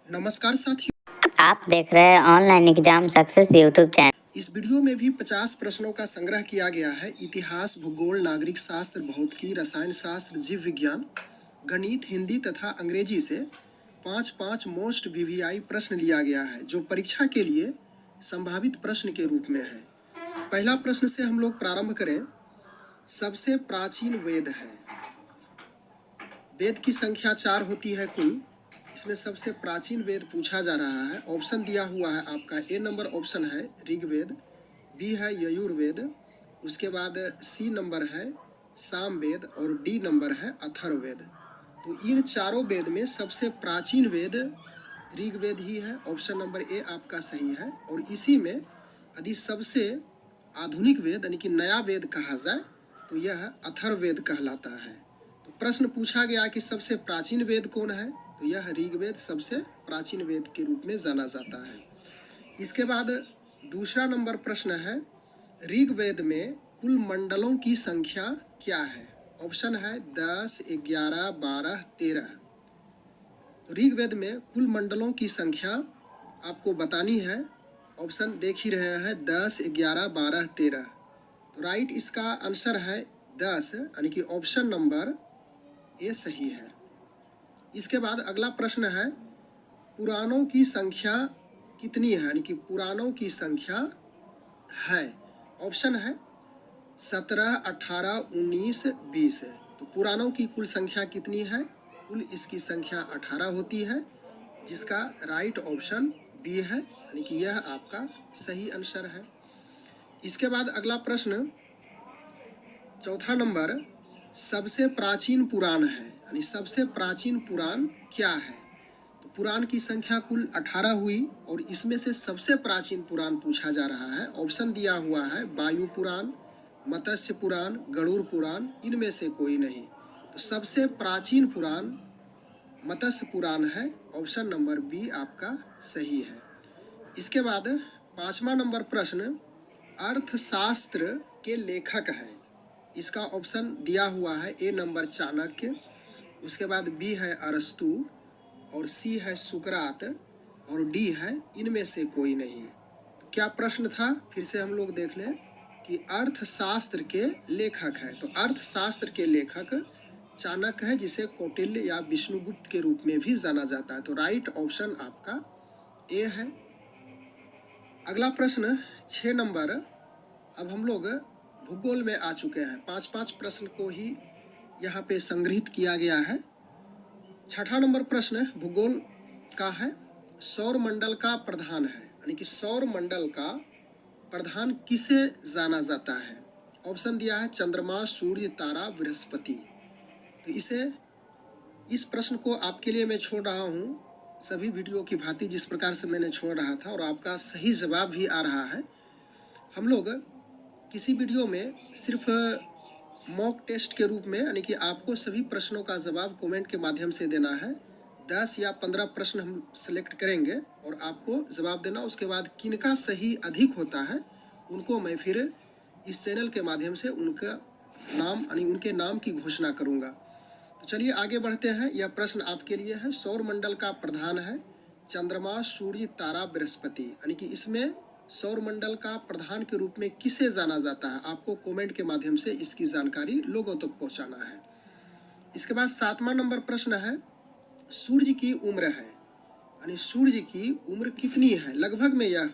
नमस्कार साथियों। आप देख रहे हैं online exam success YouTube channel. इस वीडियो में भी 50 प्रश्नों का संग्रह किया गया है। इतिहास, भूगोल, नागरिक शास्त्र, भौतिकी, रसायन शास्त्र, जीव विज्ञान, गणित, हिंदी तथा अंग्रेजी से 5-5 मोस्ट वीवीआई प्रश्न लिया गया है जो परीक्षा के लिए संभावित प्रश्न के रूप में है। पहला प्रश्न से हम लोग प्रारंभ करें। सबसे प्राचीन वेद है। वेद की संख्या 4 होती है कुल। इसमें सबसे प्राचीन वेद पूछा जा रहा है। ऑप्शन दिया हुआ है आपका। ए नंबर ऑप्शन है ऋग्वेद, बी है यजुर्वेद, उसके बाद सी नंबर है सामवेद और डी नंबर है अथर्ववेद। तो इन चारों वेद में सबसे प्राचीन वेद ऋग्वेद ही है। ऑप्शन नंबर ए आपका सही है। और इसी में यदि सबसे आधुनिक वेद यानी कि नया वेद कहा जाए तो यह अथर्ववेद कहलाता है। तो प्रश्न पूछा गया कि सबसे प्राचीन वेद कौन है, तो यह ऋग्वेद सबसे प्राचीन वेद के रूप में जाना जाता है। इसके बाद दूसरा नंबर प्रश्न है, ऋग्वेद में कुल मंडलों की संख्या क्या है। ऑप्शन है 10, 11, 12, 13। तो ऋग्वेद में कुल मंडलों की संख्या आपको बतानी है। ऑप्शन देख ही रहे हैं 10, 11, 12, 13। तो राइट इसका आंसर है 10 यानी कि ऑप्शन नंबर ए सही है। इसके बाद अगला प्रश्न है, पुराणों की संख्या कितनी है यानी कि पुराणों की संख्या है। ऑप्शन है 17, 18, 19, 20। तो पुराणों की कुल संख्या कितनी है। कुल इसकी संख्या 18 होती है जिसका राइट ऑप्शन बी है यानी कि यह आपका सही आंसर है। इसके बाद अगला प्रश्न चौथा नंबर, सबसे प्राचीन पुराण है यानी सबसे प्राचीन पुराण क्या है। तो पुराण की संख्या कुल 18 हुई और इसमें से सबसे प्राचीन पुराण पूछा जा रहा है। ऑप्शन दिया हुआ है वायु पुराण, मत्स्य पुराण, गरुड़ पुराण, इनमें से कोई नहीं। तो सबसे प्राचीन पुराण मत्स्य पुराण है। ऑप्शन नंबर बी आपका सही है। इसके बाद पांचवा नंबर प्रश्न, अर्थशास्त्र के लेखक हैं। इसका ऑप्शन दिया हुआ है ए नंबर चाणक्य, उसके बाद बी है अरस्तु और सी है सुकरात और डी है इनमें से कोई नहीं। तो क्या प्रश्न था, फिर से हम लोग देख लें कि अर्थशास्त्र के लेखक है। तो अर्थशास्त्र के लेखक चाणक्य है जिसे कौटिल्य या विष्णुगुप्त के रूप में भी जाना जाता है। तो राइट ऑप्शन आपका ए है। अगला प्रश्न 6 नंबर। अब हम लोग भूगोल में आ चुके हैं। 5-5 प्रश्न को ही यहाँ पे संग्रहित किया गया है। छठा नंबर प्रश्न भूगोल का है, सौर मंडल का प्रधान है यानी कि सौर मंडल का प्रधान किसे जाना जाता है। ऑप्शन दिया है चंद्रमा, सूर्य, तारा, बृहस्पति। तो इस प्रश्न को आपके लिए मैं छोड़ रहा हूँ सभी वीडियो की भांति जिस प्रकार से मैंने छोड़ रहा था, और आपका सही जवाब भी आ रहा है। हम लोग किसी वीडियो में सिर्फ मॉक टेस्ट के रूप में यानी कि आपको सभी प्रश्नों का जवाब कमेंट के माध्यम से देना है। 10 या 15 प्रश्न हम सेलेक्ट करेंगे और आपको जवाब देना। उसके बाद किनका सही अधिक होता है उनको मैं फिर इस चैनल के माध्यम से उनका नाम यानी उनके नाम की घोषणा करूंगा। तो चलिए आगे बढ़ते हैं। यह प्रश्न आपके लिए है, सौर मंडल का प्रधान है चंद्रमा, सूर्य, तारा, बृहस्पति यानी कि इसमें सौर मंडल का प्रधान के रूप में किसे जाना जाता है। आपको कमेंट के माध्यम से इसकी जानकारी लोगों तक पहुंचाना है। इसके बाद 7वां नंबर प्रश्न है, सूर्य की उम्र है यानी सूर्य की उम्र कितनी है, लगभग में यह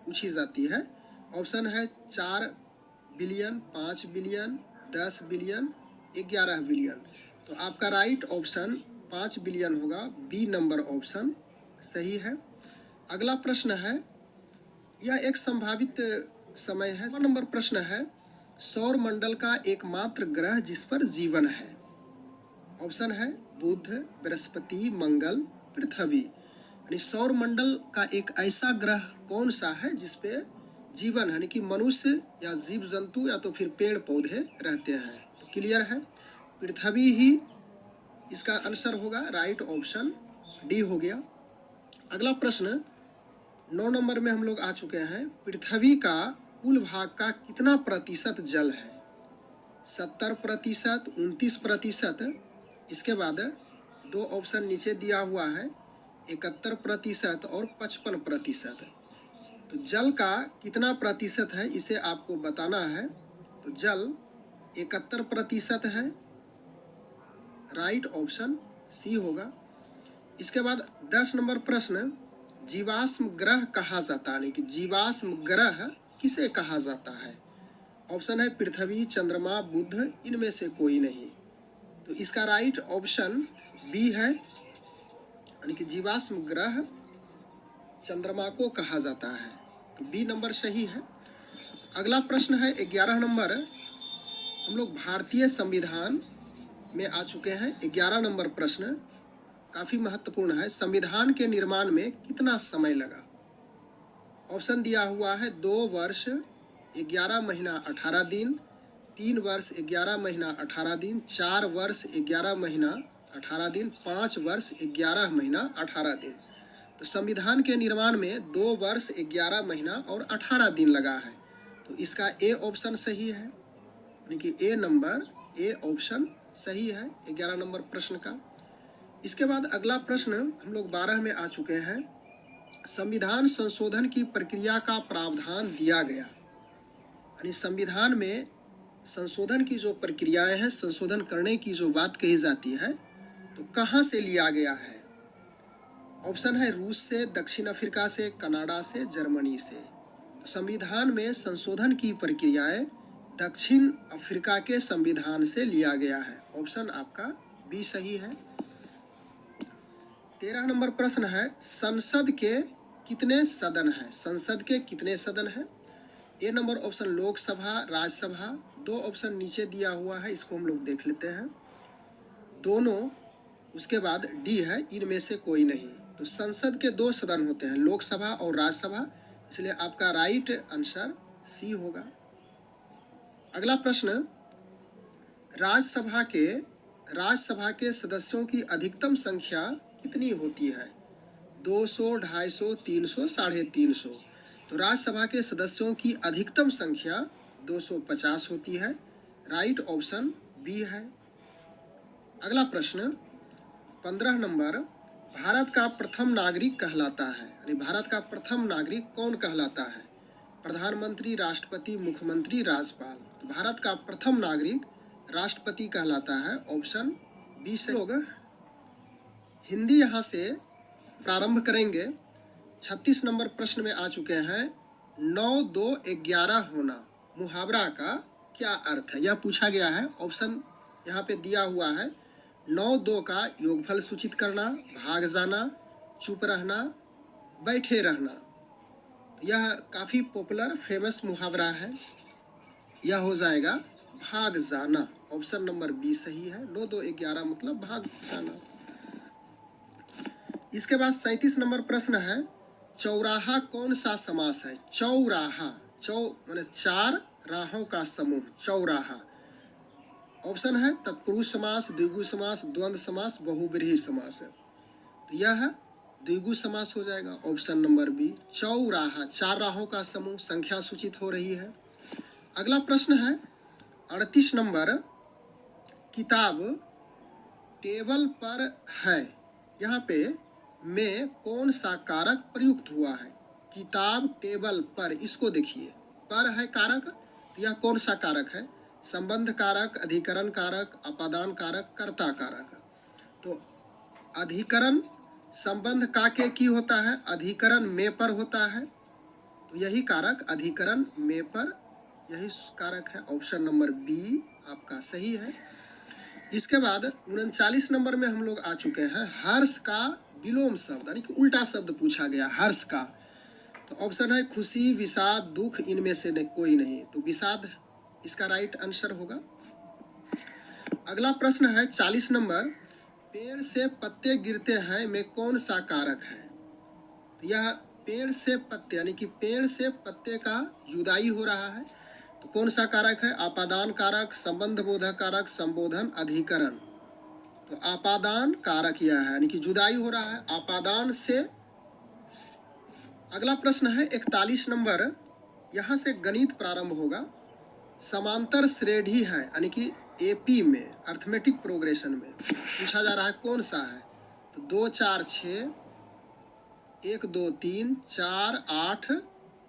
पूछी जाती है। ऑप्शन है 4 बिलियन, 5 बिलियन, 10 बिलियन, 11 बिलियन। तो आपका राइट ऑप्शन 5 बिलियन होगा। बी नंबर ऑप्शन सही है। अगला प्रश्न है, यह एक संभावित समय है। नंबर प्रश्न है, सौर मंडल का एकमात्र ग्रह जिस पर जीवन है। ऑप्शन है बुध, बृहस्पति, मंगल, पृथ्वी। यानी सौर मंडल का एक ऐसा ग्रह कौन सा है जिसपे जीवन है, यानी कि मनुष्य या जीव जंतु या तो फिर पेड़ पौधे रहते हैं। तो क्लियर है, पृथ्वी ही इसका आंसर होगा। राइट ऑप्शन डी हो गया। अगला प्रश्न 9 नंबर में हम लोग आ चुके हैं। पृथ्वी का कुल भाग का कितना प्रतिशत जल है। 70%, 29%। इसके बाद 2 ऑप्शन नीचे दिया हुआ है, 71% और 55%। तो जल का कितना प्रतिशत है इसे आपको बताना है। तो जल 71% है, राइट ऑप्शन सी होगा। इसके बाद 10 नंबर प्रश्न, जीवाश्म ग्रह कहा जाता है, यानी कि जीवाश्म ग्रह किसे कहा जाता है? ऑप्शन है पृथ्वी, चंद्रमा, बुध, इनमें से कोई नहीं। तो इसका राइट ऑप्शन बी है, यानी कि जीवाश्म ग्रह चंद्रमा को कहा जाता है। तो बी नंबर सही है। अगला प्रश्न है 11 नंबर। हम लोग भारतीय संविधान में आ चुके हैं। 11 नंबर प्रश्न काफी महत्वपूर्ण है। संविधान के निर्माण में कितना समय लगा? ऑप्शन दिया हुआ है 2 वर्ष 11 महीना 18 दिन, 3 वर्ष 11 महीना 18 दिन, 4 वर्ष 11 महीना 18 दिन, 5 वर्ष 11 महीना 18 दिन। तो संविधान के निर्माण में 2 वर्ष 11 महीना और 18 दिन लगा है। तो इसका ए ऑप्शन सही है, यानी कि ए ऑप्शन सही है 11 नंबर प्रश्न का। इसके बाद अगला प्रश्न हम लोग 12 में आ चुके हैं। संविधान संशोधन की प्रक्रिया का प्रावधान दिया गया, यानी संविधान में संशोधन की जो प्रक्रियाएं हैं, संशोधन करने की जो बात कही जाती है, तो कहाँ से लिया गया है? ऑप्शन है रूस से, दक्षिण अफ्रीका से, कनाडा से, जर्मनी से। तो संविधान में संशोधन की प्रक्रियाएं दक्षिण अफ्रीका के संविधान से लिया गया है। ऑप्शन आपका बी सही है। 13 नंबर प्रश्न है, संसद के कितने सदन हैं? संसद के कितने सदन हैं? A number option Lok Sabha, Rajya Sabha. 2 option नीचे दिया हुआ है, इसको हम लोग देख लेते हैं। दोनों, उसके बाद डी है, इनमें से कोई नहीं। तो संसद के 2 सदन होते हैं, लोकसभा और राज्यसभा, इसलिए आपका राइट आंसर सी होगा। अगला प्रश्न, राज्यसभा के सदस्यों की अधिकतम संख्या कितनी होती है? 200, 250, 300, 350। तो राज्यसभा के सदस्यों की अधिकतम संख्या 250 होती है, राइट ऑप्शन बी है। अगला प्रश्न 15 नंबर, भारत का प्रथम नागरिक कहलाता है, यानी भारत का प्रथम नागरिक कौन कहलाता है? प्रधानमंत्री, राष्ट्रपति, मुख्यमंत्री, राज्यपाल। तो भारत का प्रथम नागरिक राष्ट्रपति कहलाता है, ऑप्शन बी से होगा। हिंदी यहाँ से प्रारंभ करेंगे। 36 नंबर प्रश्न में आ चुके हैं। 9, 2, 11 होना मुहावरा का क्या अर्थ है? यह पूछा गया है। ऑप्शन यहाँ पे दिया हुआ है। 9, 2 का योगफल सूचित करना, भाग जाना, चुप रहना, बैठे रहना। यह काफी पॉपुलर फेमस मुहावरा है। यह हो जाएगा भाग जाना। ऑप्शन नंबर बी सही है। 9, 2, 11 मतलब भाग जाना। इसके बाद 37 नंबर प्रश्न है, चौराहा कौन सा समास है? चौराहा, माने 4 राहों का समूह, चौराहा। ऑप्शन है तत्पुरुष समास, द्विगु समास, द्वंद्व समास, बहुब्रीहि समास। तो यह द्विगु समास हो जाएगा, ऑप्शन नंबर बी। चौराहा, 4 राहों का समूह, संख्या सूचित हो रही है। अगला प्रश्न है 38 नंबर, किताब टेबल पर है, यहाँ पे में कौन सा कारक प्रयुक्त हुआ है? किताब टेबल पर, इसको देखिए, पर है कारक, तो यह कौन सा कारक है? संबंध कारक, अधिकरण कारक, अपादान कारक, कर्ता कारक। तो अधिकरण संबंध का के की होता है, अधिकरण में पर होता है, तो यही कारक अधिकरण में पर, यही कारक है। ऑप्शन नंबर बी आपका सही है। इसके बाद 39 नंबर में हम लोग आ चुके हैं। हर्ष का विलोम शब्द, यानी कि उल्टा शब्द पूछा गया हर्ष का। तो ऑप्शन है खुशी, विषाद, दुख, इनमें से कोई नहीं। तो विषाद इसका राइट आंसर होगा। अगला प्रश्न है 40 नंबर, पेड़ से पत्ते गिरते हैं में कौन सा कारक है? तो यह पेड़ से पत्ते, यानी कि पेड़ से पत्ते का जुदाई हो रहा है, तो कौन सा कारक है? आपादान कारक, संबंध बोधक कारक, संबोधन, अधिकरण। तो आपादान कारक यह है, यानी कि जुदाई हो रहा है आपादान से। अगला प्रश्न है 41 नंबर, यहाँ से गणित प्रारंभ होगा। समांतर श्रेणी है, यानी कि एपी में अर्थमेटिक प्रोग्रेशन में पूछा जा रहा है कौन सा है? तो 2, 4, 6, 1 2 3 4 8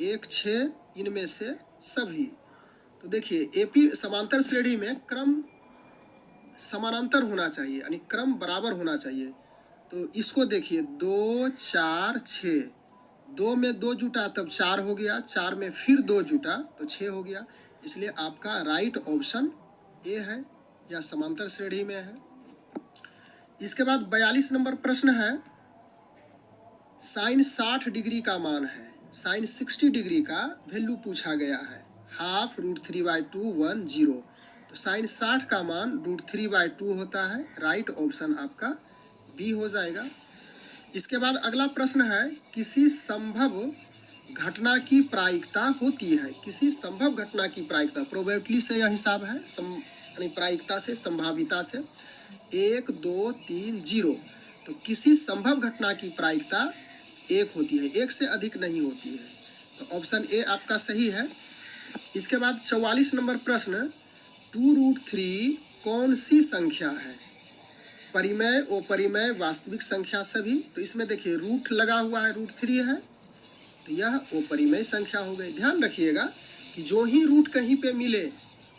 1 6 इनमें से सभी। तो देखिए एपी समांतर श्रेणी में क्रम समानांतर होना चाहिए, यानी क्रम बराबर होना चाहिए। तो इसको देखिए 2 4 6, 2 में 2 जुटा तब 4 हो गया, 4 में फिर 2 जुटा तो 6 हो गया। इसलिए आपका राइट ऑप्शन ए है, या समांतर श्रेणी में है। इसके बाद 42 नंबर प्रश्न है, साइन 60 डिग्री का मान है, साइन 60 डिग्री का वैल्यू पूछा गया है, हाफ √3/2 1 0। तो साइन 60 का मान √3/2 होता है। राइट ऑप्शन आपका बी हो जाएगा। इसके बाद अगला प्रश्न है, किसी संभव घटना की प्रायिकता होती है। किसी संभव घटना की प्रायिकता, प्रोबेबिलिटी से यह हिसाब है, यानी प्रायिकता से, संभाविता से। 1 2 3 0। तो किसी संभव घटना की प्रायिकता 1 होती है, 1 से अधिक नहीं होती है। तो ऑप्शन ए आपका सही है। इसके बाद 44 नंबर प्रश्न, 2√3 कौन सी संख्या है? परिमेय, अपरिमेय, वास्तविक संख्या सभी। तो इसमें देखिए रूट लगा हुआ है, √3 है, तो यह अपरिमेय संख्या हो गई। ध्यान रखिएगा कि जो ही रूट कहीं पे मिले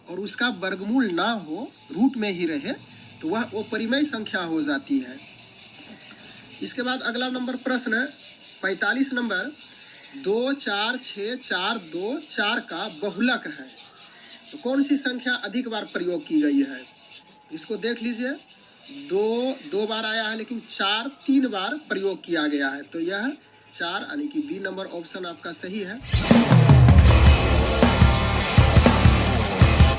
और उसका वर्गमूल ना हो, रूट में ही रहे, तो वह अपरिमेय संख्या हो जाती है। इसके बाद अगला नंबर प्रश्न 45 नंबर, 2 4 6 4 2 4 का बहुलक है। तो कौन सी संख्या अधिक बार प्रयोग की गई है? इसको देख लीजिए, 2 बार आया है, लेकिन 4 3 बार प्रयोग किया गया है। तो यह 4 यानी कि बी नंबर ऑप्शन आपका सही है।